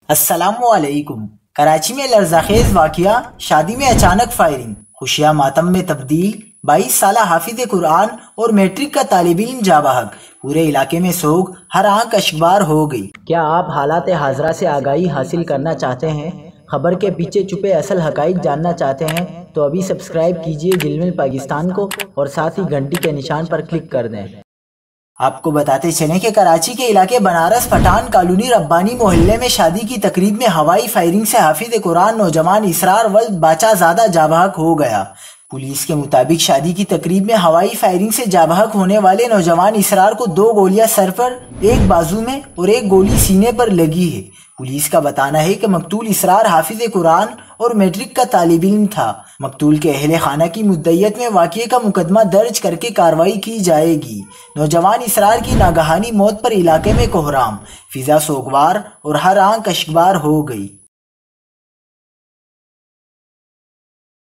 السلام علیکم۔ کراچی میں لرزاخیز واقعہ، شادی میں اچانک فائرنگ، خوشیاں ماتم میں تبدیل، 22 سالہ حافظ قرآن اور میٹرک کا طالب علم جاں بحق، پورے علاقے میں سوگ، ہر آنکھ اشکبار ہو گئی۔ کیا آپ حالات حاضرہ سے آگاہی حاصل کرنا چاہتے ہیں؟ خبر کے پیچھے چھپے اصل حقائق جاننا چاہتے ہیں تو ابھی سبسکرائب کیجئے دل مل پاکستان کو اور ساتھ ہی گھنٹی کے نشان پر کلک کر دیں۔ آپ کو بتاتے چلیں کہ کراچی کے علاقے بنارس پٹھان کالونی ربانی محلے میں شادی کی تقریب میں ہوائی فائرنگ سے حافظ قرآن نوجوان اسرار ولد باچا زادہ جاں بحق ہو گیا۔ پولیس کے مطابق شادی کی تقریب میں ہوائی فائرنگ سے جاں بحق ہونے والے نوجوان اسرار کو 2 گولیاں سر پر، 1 بازو میں اور 1 گولی سینے پر لگی ہے۔ پولیس کا بتانا ہے کہ مقتول اسرار حافظ قرآن اور میٹرک کا طالب علم تھا۔ مقتول کے اہل خانہ کی مدعیت میں واقعے کا مقدمہ درج کر کے کارروائی کی جائے گی۔ نوجوان اسرار کی ناگہانی موت پر علاقے میں کوہرام، فضا سوگوار اور ہر آنکھ اشکبار ہو گئی۔